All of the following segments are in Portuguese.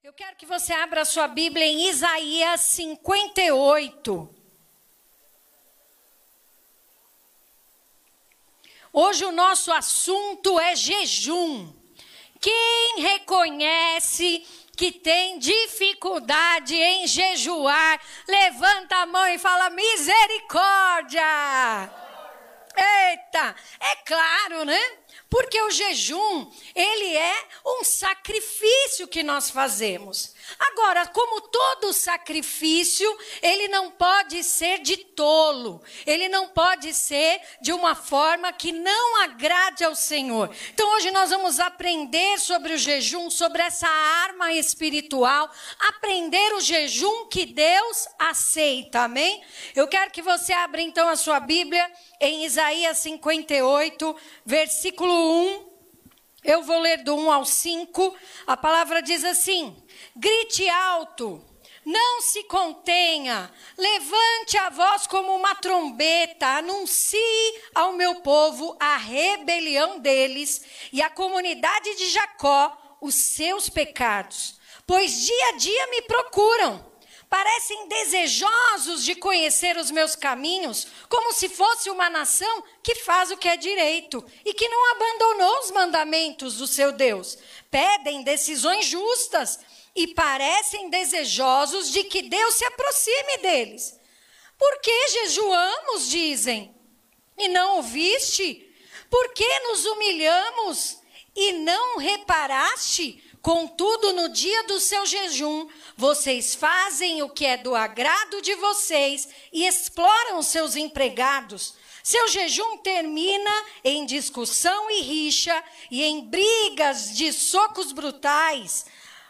Eu quero que você abra a sua Bíblia em Isaías 58. Hoje o nosso assunto é jejum. Quem reconhece que tem dificuldade em jejuar, levanta a mão e fala misericórdia. Eita, é claro, né? Porque o jejum, ele é um sacrifício que nós fazemos. Agora, como todo sacrifício, ele não pode ser de tolo. Ele não pode ser de uma forma que não agrade ao Senhor. Então, hoje nós vamos aprender sobre o jejum, sobre essa arma espiritual. Aprender o jejum que Deus aceita, amém? Eu quero que você abra então a sua Bíblia em Isaías 58, versículo 1, eu vou ler do 1 ao 5, a palavra diz assim: grite alto, não se contenha, levante a voz como uma trombeta, anuncie ao meu povo a rebelião deles e à comunidade de Jacó os seus pecados, pois dia a dia me procuram. Parecem desejosos de conhecer os meus caminhos, como se fosse uma nação que faz o que é direito e que não abandonou os mandamentos do seu Deus. Pedem decisões justas e parecem desejosos de que Deus se aproxime deles. Por que jejuamos, dizem, e não ouviste? Por que nos humilhamos e não reparaste? Contudo, no dia do seu jejum, vocês fazem o que é do agrado de vocês e exploram seus empregados. Seu jejum termina em discussão e rixa e em brigas de socos brutais.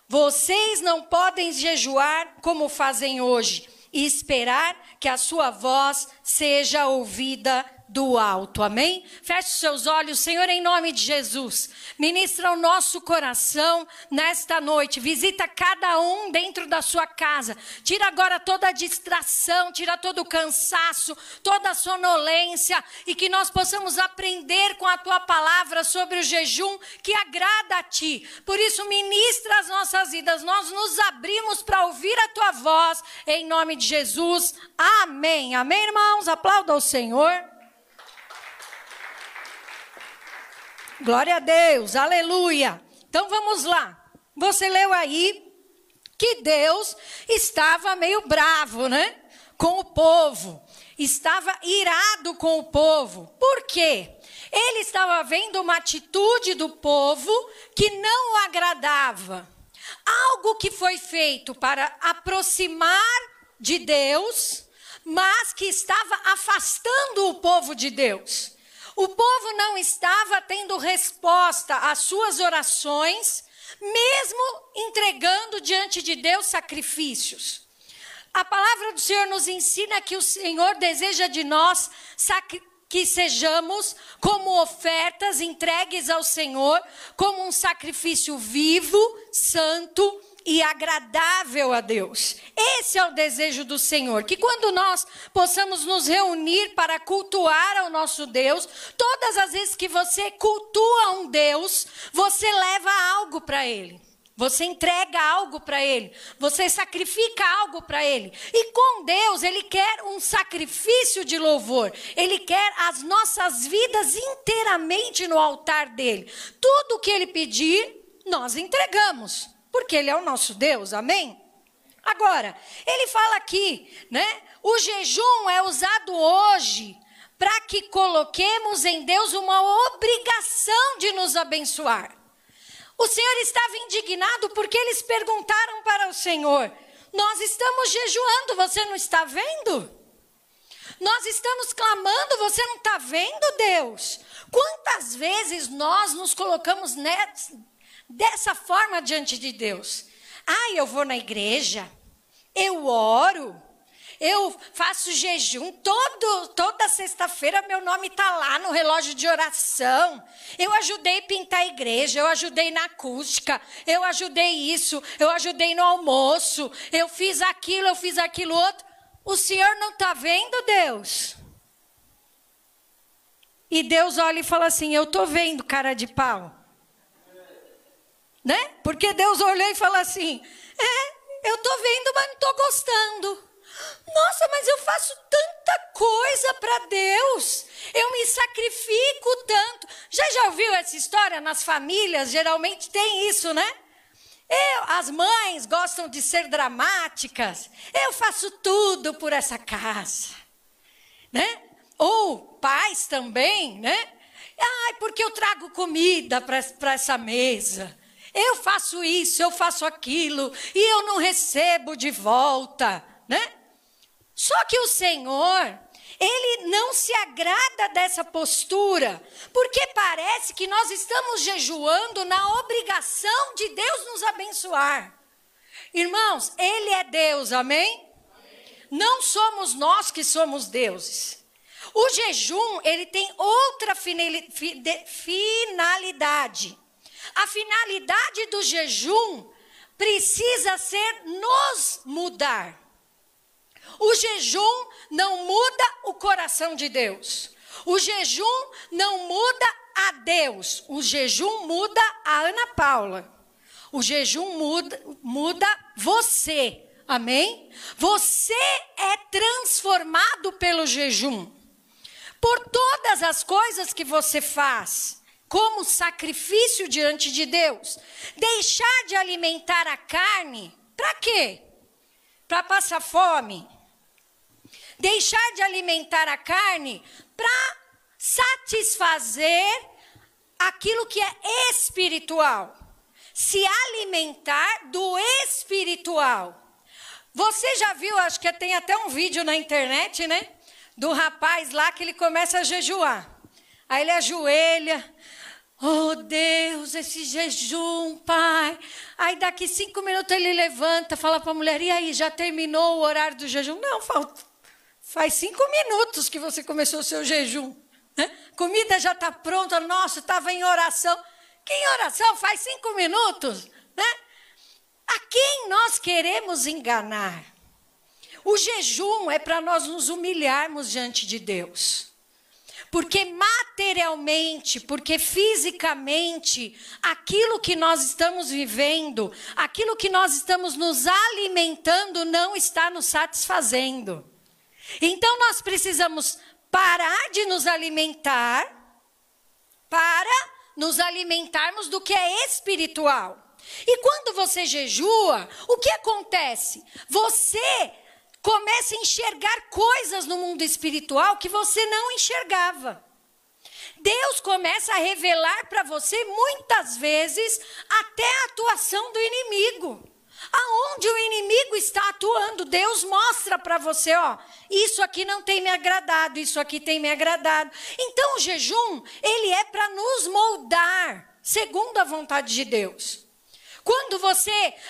Vocês não podem jejuar como fazem hoje e esperar que a sua voz seja ouvida do alto, amém? Feche os seus olhos, Senhor, em nome de Jesus. Ministra o nosso coração nesta noite. Visita cada um dentro da sua casa. Tira agora toda a distração, tira todo o cansaço, toda a sonolência e que nós possamos aprender com a tua palavra sobre o jejum que agrada a ti. Por isso, ministra as nossas vidas. Nós nos abrimos para ouvir a tua voz em nome de Jesus. Amém. Amém, irmãos? Aplauda ao Senhor. Glória a Deus, aleluia. Então vamos lá. Você leu aí que Deus estava meio bravo, né? Com o povo. Estava irado com o povo. Por quê? Ele estava vendo uma atitude do povo que não o agradava. Algo que foi feito para aproximar de Deus, mas que estava afastando o povo de Deus. O povo não estava tendo resposta às suas orações, mesmo entregando diante de Deus sacrifícios. A palavra do Senhor nos ensina que o Senhor deseja de nós que sejamos como ofertas entregues ao Senhor, como um sacrifício vivo, santo e agradável a Deus. Esse é o desejo do Senhor, que quando nós possamos nos reunir para cultuar ao nosso Deus, todas as vezes que você cultua um Deus, você leva algo para Ele. Você entrega algo para Ele, você sacrifica algo para Ele. E com Deus, Ele quer um sacrifício de louvor. Ele quer as nossas vidas inteiramente no altar dEle. Tudo que Ele pedir, nós entregamos. Porque Ele é o nosso Deus, amém? Agora, ele fala aqui, né? O jejum é usado hoje para que coloquemos em Deus uma obrigação de nos abençoar. O Senhor estava indignado porque eles perguntaram para o Senhor: nós estamos jejuando, você não está vendo? Nós estamos clamando, você não está vendo, Deus? Quantas vezes nós nos colocamos dessa forma diante de Deus? Eu vou na igreja, eu oro, eu faço jejum, toda sexta-feira meu nome está lá no relógio de oração. Eu ajudei a pintar a igreja, eu ajudei na acústica, eu ajudei isso, eu ajudei no almoço, eu fiz aquilo outro. O Senhor não está vendo, Deus? E Deus olha e fala assim: eu estou vendo, cara de pau. né? Porque Deus olhou e falou assim, eu estou vendo, mas não estou gostando. Nossa, mas eu faço tanta coisa para Deus, eu me sacrifico tanto. Já ouviu essa história nas famílias? Geralmente tem isso, né? As mães gostam de ser dramáticas. Eu faço tudo por essa casa, né? Ou pais também, né? Ai, porque eu trago comida para essa mesa. Eu faço isso, eu faço aquilo, e eu não recebo de volta, né? Só que o Senhor, Ele não se agrada dessa postura, porque parece que nós estamos jejuando na obrigação de Deus nos abençoar. Irmãos, Ele é Deus, amém? Não somos nós que somos deuses. O jejum, ele tem outra finalidade. A finalidade do jejum precisa ser nos mudar. O jejum não muda o coração de Deus. O jejum não muda a Deus. O jejum muda a Ana Paula. O jejum muda você. Amém? Você é transformado pelo jejum. Por todas as coisas que você faz, como sacrifício diante de Deus. Deixar de alimentar a carne, para quê? Para passar fome. Deixar de alimentar a carne para satisfazer aquilo que é espiritual. Se alimentar do espiritual. Você já viu, acho que tem até um vídeo na internet, né? Do rapaz lá que ele começa a jejuar. Aí ele ajoelha. Oh Deus, esse jejum, Pai. Aí daqui 5 minutos ele levanta, fala para a mulher, e aí, já terminou o horário do jejum? Não, faz 5 minutos que você começou o seu jejum. Né? Comida já está pronta, nossa, estava em oração. Que em oração? Faz 5 minutos, né? A quem nós queremos enganar? O jejum é para nós nos humilharmos diante de Deus. Porque materialmente, porque fisicamente, aquilo que nós estamos vivendo, aquilo que nós estamos nos alimentando não está nos satisfazendo. Então nós precisamos parar de nos alimentar para nos alimentarmos do que é espiritual. E quando você jejua, o que acontece? Você começa a enxergar coisas no mundo espiritual que você não enxergava. Deus começa a revelar para você, muitas vezes, até a atuação do inimigo. Aonde o inimigo está atuando, Deus mostra para você, ó, isso aqui não tem me agradado, isso aqui tem me agradado. Então o jejum, ele é para nos moldar, segundo a vontade de Deus. Quando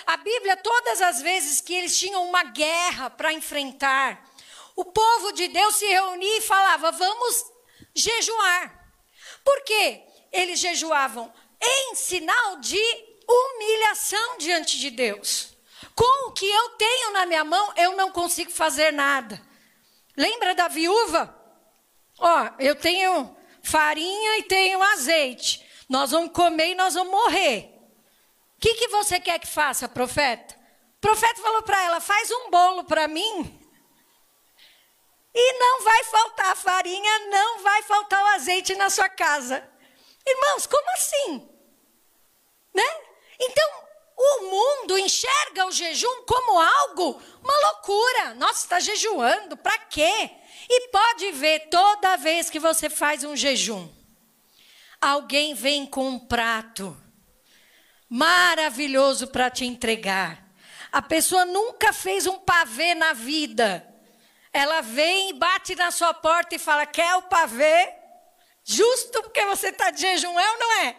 a Bíblia, todas as vezes que eles tinham uma guerra para enfrentar, o povo de Deus se reunia e falava, vamos jejuar. Por quê? Eles jejuavam em sinal de humilhação diante de Deus. Com o que eu tenho na minha mão, eu não consigo fazer nada. Lembra da viúva? Ó, eu tenho farinha e tenho azeite. Nós vamos comer e nós vamos morrer. O que você quer que faça, profeta? O profeta falou para ela, faz um bolo para mim. E não vai faltar a farinha, não vai faltar o azeite na sua casa. Irmãos, como assim? Né? Então, o mundo enxerga o jejum como algo, uma loucura. Nossa, está jejuando, para quê? E pode ver, toda vez que você faz um jejum, alguém vem com um prato maravilhoso para te entregar. A pessoa nunca fez um pavê na vida. Ela vem e bate na sua porta e fala, quer o pavê? Justo porque você está de jejum, é ou não é?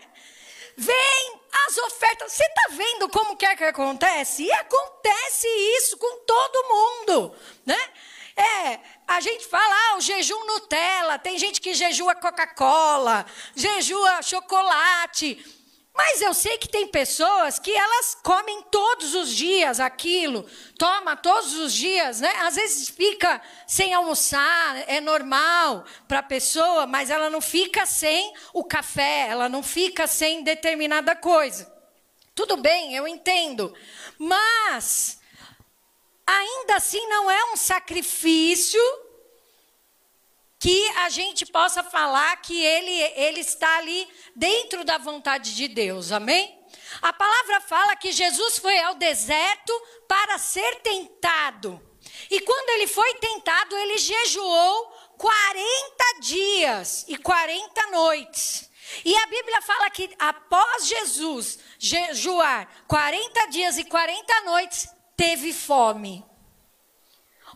Vem as ofertas. Você está vendo como que acontece? E acontece isso com todo mundo, né? A gente fala, o jejum Nutella, tem gente que jejua Coca-Cola, jejua chocolate. Mas eu sei que tem pessoas que elas comem todos os dias aquilo, toma todos os dias, né? Às vezes fica sem almoçar, é normal para a pessoa, mas ela não fica sem o café, ela não fica sem determinada coisa. Tudo bem, eu entendo. Mas, ainda assim, não é um sacrifício que a gente possa falar que ele está ali dentro da vontade de Deus, amém? A palavra fala que Jesus foi ao deserto para ser tentado. E quando ele foi tentado, ele jejuou 40 dias e 40 noites. E a Bíblia fala que após Jesus jejuar 40 dias e 40 noites, teve fome.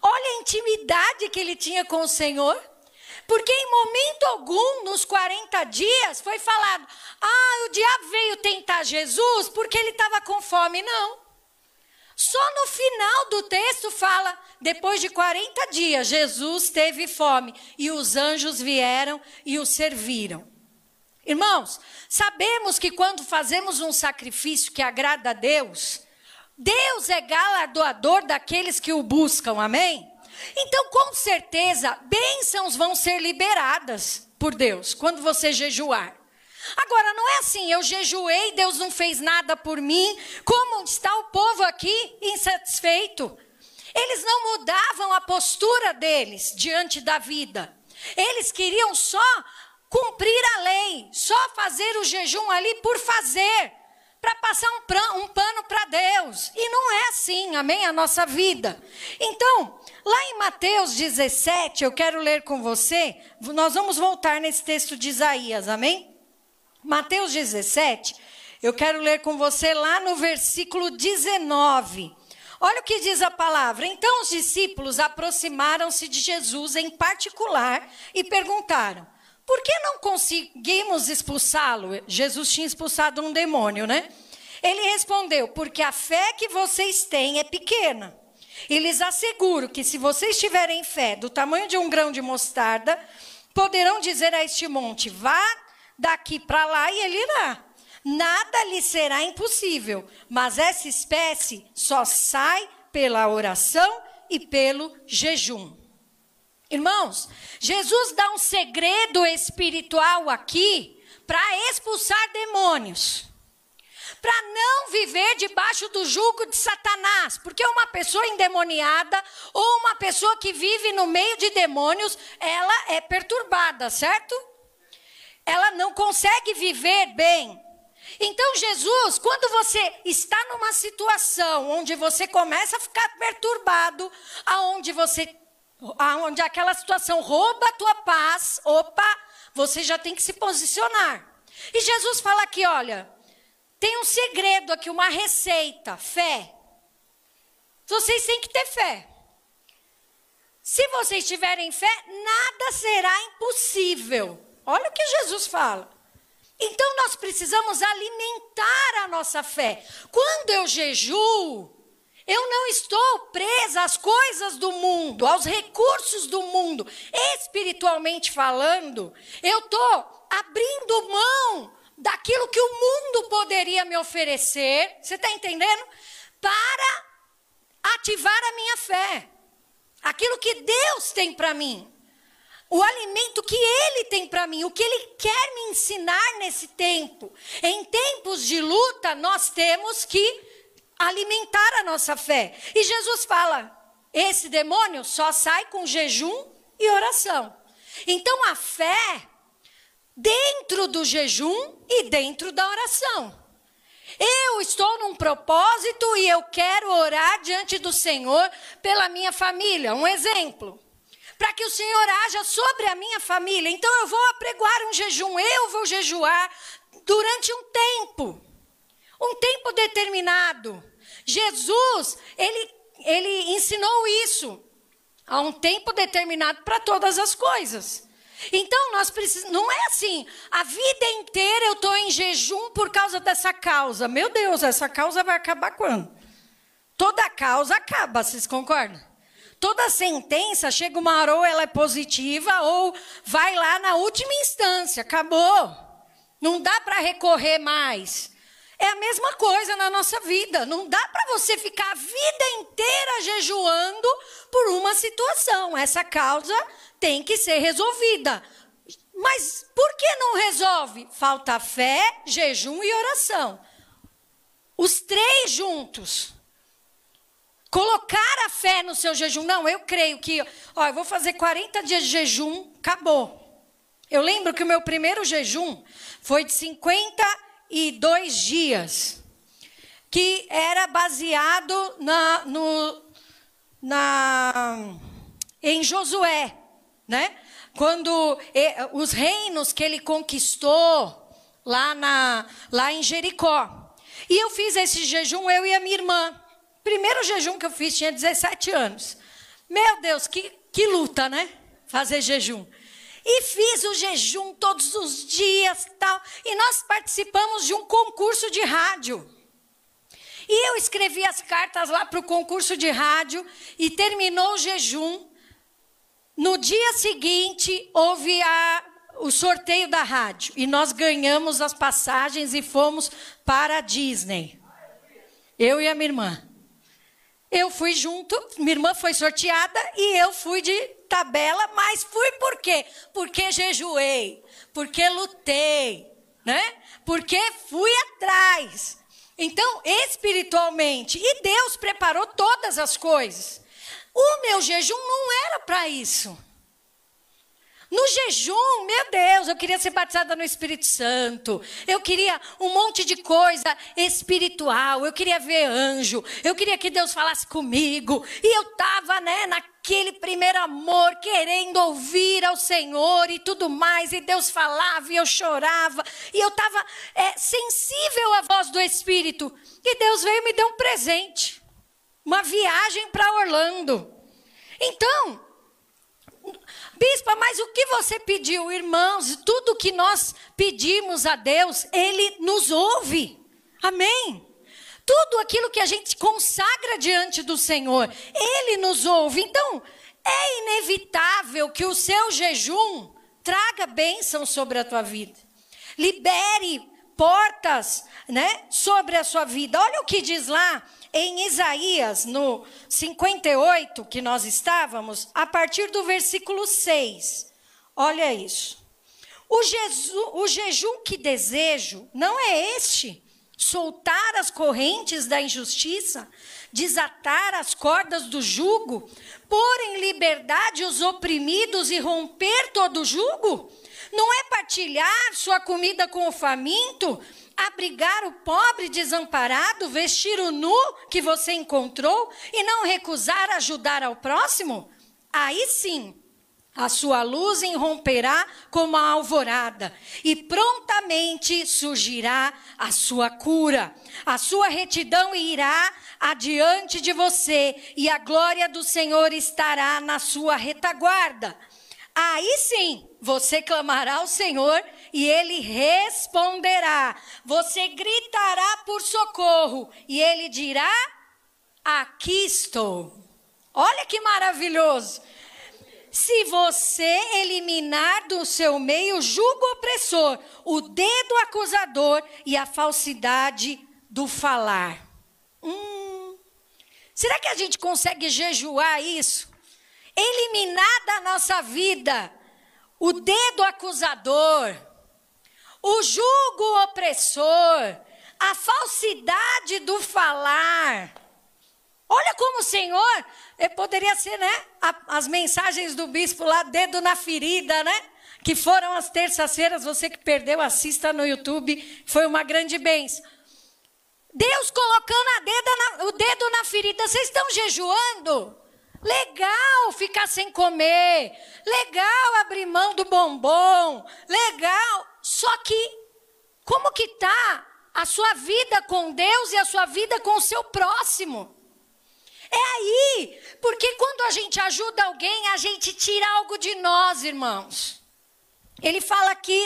Olha a intimidade que ele tinha com o Senhor. Porque em momento algum, nos 40 dias, foi falado, o diabo veio tentar Jesus porque ele estava com fome. Não. Só no final do texto fala, depois de 40 dias, Jesus teve fome e os anjos vieram e o serviram. Irmãos, sabemos que quando fazemos um sacrifício que agrada a Deus, Deus é galardoador daqueles que o buscam, amém? Então, com certeza, bênçãos vão ser liberadas por Deus quando você jejuar. Agora, não é assim, eu jejuei, Deus não fez nada por mim. Como está o povo aqui insatisfeito? Eles não mudavam a postura deles diante da vida. Eles queriam só cumprir a lei, só fazer o jejum ali por fazer, para passar um pano para Deus. E não é assim, amém, a nossa vida. Então, lá em Mateus 17, eu quero ler com você, nós vamos voltar nesse texto de Isaías, amém? Mateus 17, eu quero ler com você lá no versículo 19. Olha o que diz a palavra. Então os discípulos aproximaram-se de Jesus em particular e perguntaram, por que não conseguimos expulsá-lo? Jesus tinha expulsado um demônio, né? Ele respondeu, porque a fé que vocês têm é pequena. E lhes asseguro que se vocês tiverem fé do tamanho de um grão de mostarda, poderão dizer a este monte, vá daqui para lá e ele irá. Nada lhe será impossível, mas essa espécie só sai pela oração e pelo jejum. Irmãos, Jesus dá um segredo espiritual aqui para expulsar demônios. Para não viver debaixo do jugo de Satanás. Porque uma pessoa endemoniada ou uma pessoa que vive no meio de demônios, ela é perturbada, certo? Ela não consegue viver bem. Então Jesus, quando você está numa situação onde você começa a ficar perturbado, aonde aquela situação rouba a tua paz, você já tem que se posicionar. E Jesus fala aqui, olha, tem um segredo aqui, uma receita, fé. Vocês têm que ter fé. Se vocês tiverem fé, nada será impossível. Olha o que Jesus fala. Então nós precisamos alimentar a nossa fé. Quando eu jejuo, eu não estou presa às coisas do mundo, aos recursos do mundo. Espiritualmente falando, eu estou abrindo mão daquilo que o mundo poderia me oferecer, você está entendendo? Para ativar a minha fé. Aquilo que Deus tem para mim. O alimento que Ele tem para mim, o que Ele quer me ensinar nesse tempo. Em tempos de luta, nós temos que alimentar a nossa fé. E Jesus fala, esse demônio só sai com jejum e oração. Então a fé, dentro do jejum e dentro da oração. Eu estou num propósito e eu quero orar diante do Senhor pela minha família. Um exemplo. Para que o Senhor haja sobre a minha família. Então eu vou apregoar um jejum, eu vou jejuar durante um tempo determinado. Jesus, ele ensinou isso, há um tempo determinado para todas as coisas. Então nós precisamos, não é assim, a vida inteira eu estou em jejum por causa dessa causa. Meu Deus, essa causa vai acabar quando? Toda causa acaba, vocês concordam? Toda sentença, chega uma hora ou ela é positiva ou vai lá na última instância, acabou. Não dá para recorrer mais. É a mesma coisa na nossa vida. Não dá para você ficar a vida inteira jejuando por uma situação. Essa causa tem que ser resolvida. Mas por que não resolve? Falta fé, jejum e oração. os três juntos. Colocar a fé no seu jejum. Não, eu creio que, eu vou fazer 40 dias de jejum, acabou. Eu lembro que o meu primeiro jejum foi de 52 dias, que era baseado em Josué, né? Quando os reinos que ele conquistou lá em Jericó. E eu fiz esse jejum, eu e a minha irmã. Primeiro jejum que eu fiz, tinha 17 anos. Meu Deus, que luta, né? Fazer jejum. E fiz o jejum todos os dias, tal. E nós participamos de um concurso de rádio. E eu escrevi as cartas lá para o concurso de rádio. E terminou o jejum. No dia seguinte, houve o sorteio da rádio. E nós ganhamos as passagens e fomos para a Disney. Eu e a minha irmã. Eu fui junto, minha irmã foi sorteada e eu fui de tabela, mas fui por quê? Porque jejuei, porque lutei, né? Porque fui atrás. Então, espiritualmente, e Deus preparou todas as coisas. O meu jejum não era para isso. No jejum, meu Deus, eu queria ser batizada no Espírito Santo. Eu queria um monte de coisa espiritual. Eu queria ver anjo. Eu queria que Deus falasse comigo. E eu estava, naquele primeiro amor, querendo ouvir ao Senhor e tudo mais. E Deus falava e eu chorava. E eu estava sensível à voz do Espírito. E Deus veio e me deu um presente. Uma viagem para Orlando. Então, bispa, mas o que você pediu, irmãos? Tudo que nós pedimos a Deus, Ele nos ouve. Amém? Tudo aquilo que a gente consagra diante do Senhor, Ele nos ouve. Então, é inevitável que o seu jejum traga bênção sobre a tua vida. Libere portas, sobre a sua vida. Olha o que diz lá em Isaías, no 58, que nós estávamos, a partir do versículo 6. Olha isso. O jejum que desejo não é este: soltar as correntes da injustiça, desatar as cordas do jugo, pôr em liberdade os oprimidos e romper todo o jugo? Não é partilhar sua comida com o faminto, abrigar o pobre desamparado, vestir o nu que você encontrou e não recusar ajudar ao próximo? Aí sim, a sua luz irromperá como a alvorada e prontamente surgirá a sua cura. A sua retidão irá adiante de você e a glória do Senhor estará na sua retaguarda. Aí sim, você clamará ao Senhor e Ele responderá. Você gritará por socorro e Ele dirá: aqui estou. Olha que maravilhoso. Se você eliminar do seu meio o jugo opressor, o dedo acusador e a falsidade do falar. Será que a gente consegue jejuar isso? Eliminar da nossa vida o dedo acusador, o jugo opressor, a falsidade do falar. Olha como o Senhor, poderia ser, as mensagens do bispo lá, dedo na ferida, que foram as terças-feiras. Você que perdeu, assista no YouTube, foi uma grande bênção. Deus colocando o dedo na ferida. Vocês estão jejuando? Legal ficar sem comer, legal abrir mão do bombom, legal. Só que, como que está a sua vida com Deus e a sua vida com o seu próximo? É aí, porque quando a gente ajuda alguém, a gente tira algo de nós, irmãos. Ele fala aqui,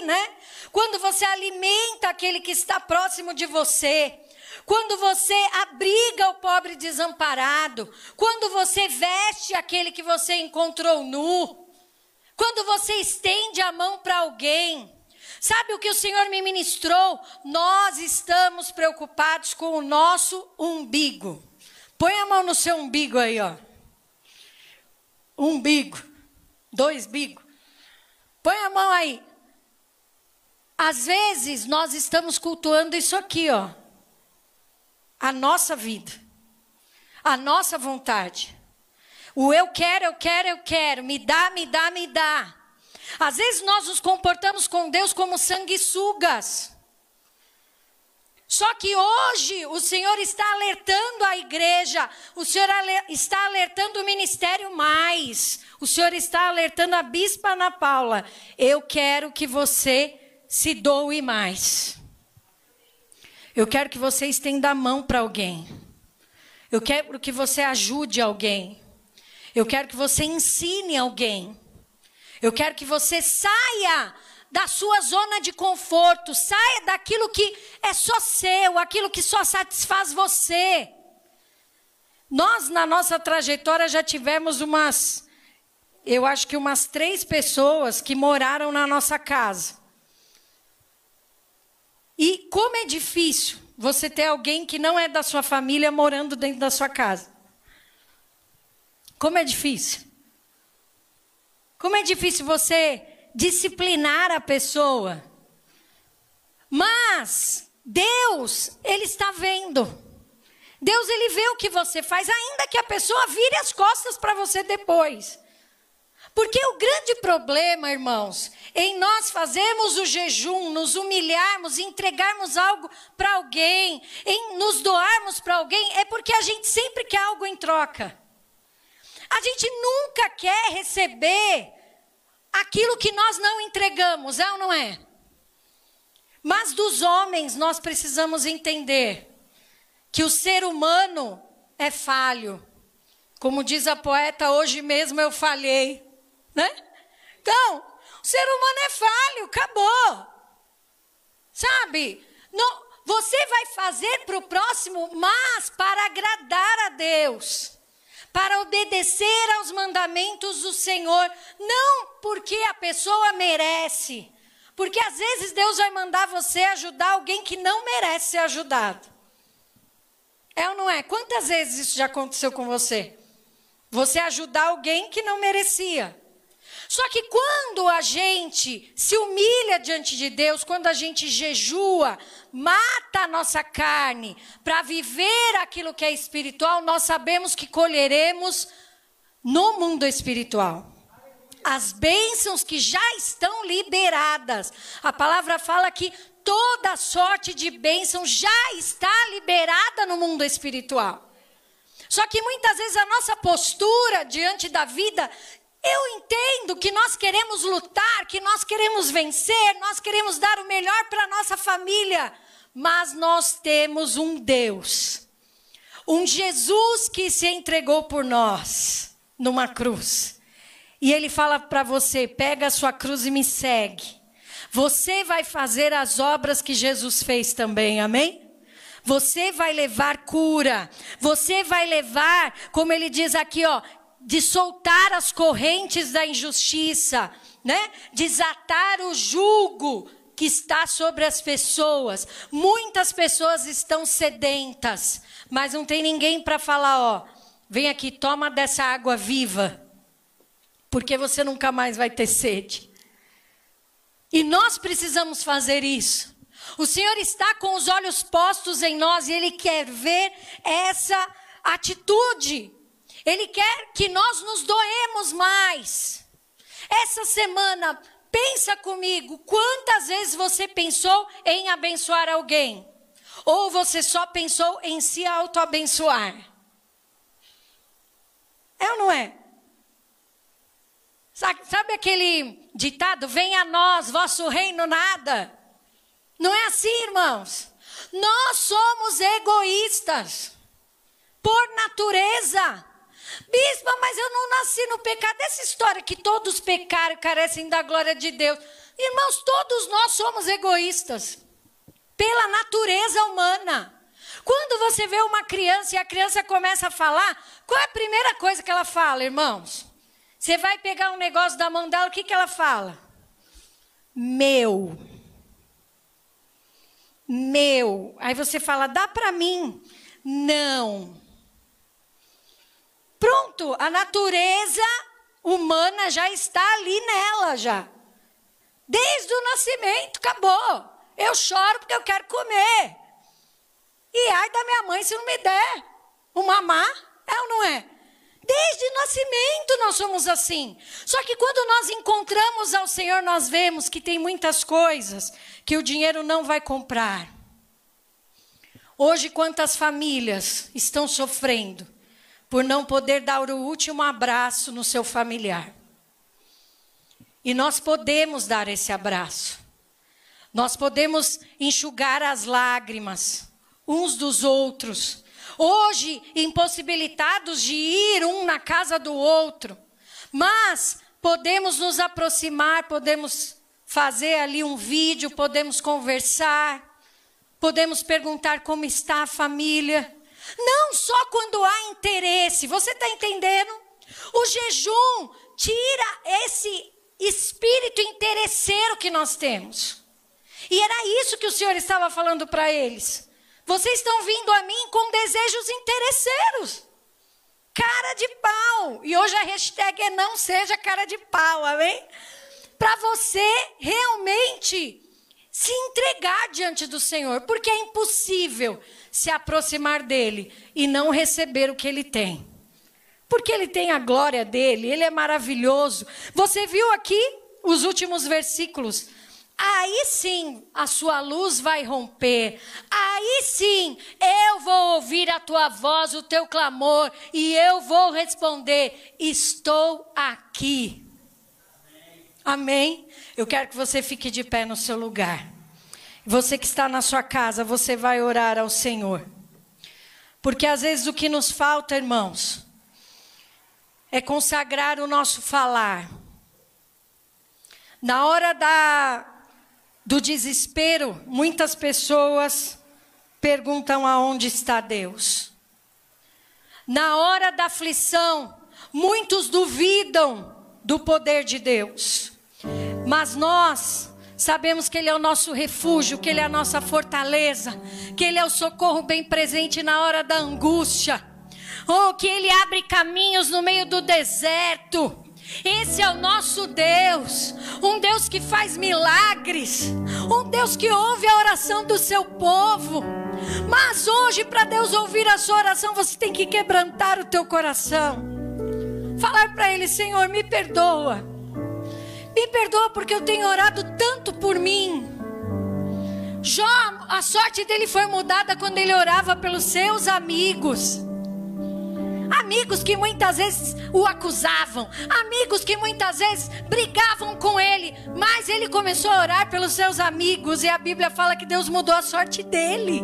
quando você alimenta aquele que está próximo de você, quando você abriga o pobre desamparado, quando você veste aquele que você encontrou nu, quando você estende a mão para alguém. Sabe o que o Senhor me ministrou? Nós estamos preocupados com o nosso umbigo. Põe a mão no seu umbigo aí, ó. Umbigo. 2 bigos. Põe a mão aí. Às vezes nós estamos cultuando isso aqui, ó. a nossa vida, a nossa vontade. O eu quero, me dá, me dá, me dá. Às vezes nós nos comportamos com Deus como sanguessugas. Só que hoje o Senhor está alertando a igreja, o Senhor está alertando o ministério mais, o Senhor está alertando a bispa Ana Paula. Eu quero que você se doe mais. Eu quero que você estenda a mão para alguém. Eu quero que você ajude alguém. Eu quero que você ensine alguém. Eu quero que você saia da sua zona de conforto, saia daquilo que é só seu, aquilo que só satisfaz você. Nós, na nossa trajetória, já tivemos eu acho que umas 3 pessoas que moraram na nossa casa. E como é difícil você ter alguém que não é da sua família morando dentro da sua casa. Como é difícil. Como é difícil você disciplinar a pessoa. Mas Deus, Ele está vendo. Deus, Ele vê o que você faz, ainda que a pessoa vire as costas para você depois. Porque o grande problema, irmãos, em nós fazermos o jejum, nos humilharmos, entregarmos algo para alguém, em nos doarmos para alguém, é porque a gente sempre quer algo em troca. A gente nunca quer receber aquilo que nós não entregamos, é ou não é? Mas dos homens nós precisamos entender que o ser humano é falho. Como diz a poeta, hoje mesmo eu falhei, né? Então, o ser humano é falho, acabou. Sabe? Não, você vai fazer para o próximo, mas para agradar a Deus. Para obedecer aos mandamentos do Senhor, não porque a pessoa merece, porque às vezes Deus vai mandar você ajudar alguém que não merece ser ajudado. É ou não é? Quantas vezes isso já aconteceu com você? Você ajudar alguém que não merecia. Só que quando a gente se humilha diante de Deus, quando a gente jejua, mata a nossa carne para viver aquilo que é espiritual, nós sabemos que colheremos no mundo espiritual as bênçãos que já estão liberadas. A palavra fala que toda sorte de bênção já está liberada no mundo espiritual. Só que muitas vezes a nossa postura diante da vida, eu entendo que nós queremos lutar, que nós queremos vencer, nós queremos dar o melhor para a nossa família. Mas nós temos um Deus, um Jesus que se entregou por nós numa cruz. E Ele fala para você, pega a sua cruz e me segue. Você vai fazer as obras que Jesus fez também, amém? Você vai levar cura, você vai levar, como Ele diz aqui, ó, de soltar as correntes da injustiça, né? Desatar o jugo que está sobre as pessoas. Muitas pessoas estão sedentas, mas não tem ninguém para falar, ó, vem aqui, toma dessa água viva, porque você nunca mais vai ter sede. E nós precisamos fazer isso. O Senhor está com os olhos postos em nós e Ele quer ver essa atitude. Ele quer que nós nos doemos mais. Essa semana, pensa comigo, quantas vezes você pensou em abençoar alguém? Ou você só pensou em se autoabençoar? É ou não é? Sabe aquele ditado, venha a nós, vosso reino nada? Não é assim, irmãos. Nós somos egoístas, por natureza. Bispa, mas eu não nasci no pecado. Essa história que todos pecaram e carecem da glória de Deus. Irmãos, todos nós somos egoístas, pela natureza humana. Quando você vê uma criança e a criança começa a falar, qual é a primeira coisa que ela fala, irmãos? Você vai pegar um negócio da mão dela, o que ela fala? Meu. Meu. Aí você fala, dá para mim. Não. Pronto, a natureza humana já está ali nela já. Desde o nascimento, acabou. Eu choro porque eu quero comer. E ai da minha mãe se não me der o mamar, é ou não é? Desde o nascimento nós somos assim. Só que quando nós encontramos ao Senhor, nós vemos que tem muitas coisas que o dinheiro não vai comprar. Hoje, quantas famílias estão sofrendo por não poder dar o último abraço no seu familiar? E nós podemos dar esse abraço. Nós podemos enxugar as lágrimas uns dos outros. Hoje, impossibilitados de ir um na casa do outro. Mas podemos nos aproximar, podemos fazer ali um vídeo, podemos conversar. Podemos perguntar como está a família. Não só quando há interesse. Você está entendendo? O jejum tira esse espírito interesseiro que nós temos. E era isso que o Senhor estava falando para eles. Vocês estão vindo a mim com desejos interesseiros. Cara de pau. E hoje a hashtag é não seja cara de pau, amém? Para você realmente se entregar diante do Senhor. Porque é impossível se aproximar dele e não receber o que ele tem. Porque ele tem a glória dele, ele é maravilhoso. Você viu aqui os últimos versículos? Aí sim a sua luz vai romper. Aí sim eu vou ouvir a tua voz, o teu clamor, e eu vou responder: estou aqui. Amém? Eu quero que você fique de pé no seu lugar. Você que está na sua casa, você vai orar ao Senhor. Porque às vezes o que nos falta, irmãos, é consagrar o nosso falar. Na hora do desespero, muitas pessoas perguntam aonde está Deus. Na hora da aflição, muitos duvidam do poder de Deus. Mas nós sabemos que Ele é o nosso refúgio, que Ele é a nossa fortaleza, que Ele é o socorro bem presente na hora da angústia. Oh, que Ele abre caminhos no meio do deserto. Esse é o nosso Deus, um Deus que faz milagres, um Deus que ouve a oração do seu povo. Mas hoje, para Deus ouvir a sua oração, você tem que quebrantar o teu coração. Falar para Ele: Senhor, me perdoa. Me perdoa porque eu tenho orado tanto por mim. Jó, a sorte dele foi mudada quando ele orava pelos seus amigos. Amigos que muitas vezes o acusavam. Amigos que muitas vezes brigavam com ele. Mas ele começou a orar pelos seus amigos. E a Bíblia fala que Deus mudou a sorte dele.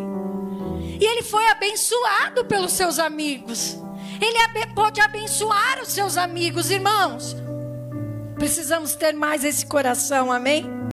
E ele foi abençoado pelos seus amigos. Ele pode abençoar os seus amigos, irmãos. Precisamos ter mais esse coração, amém?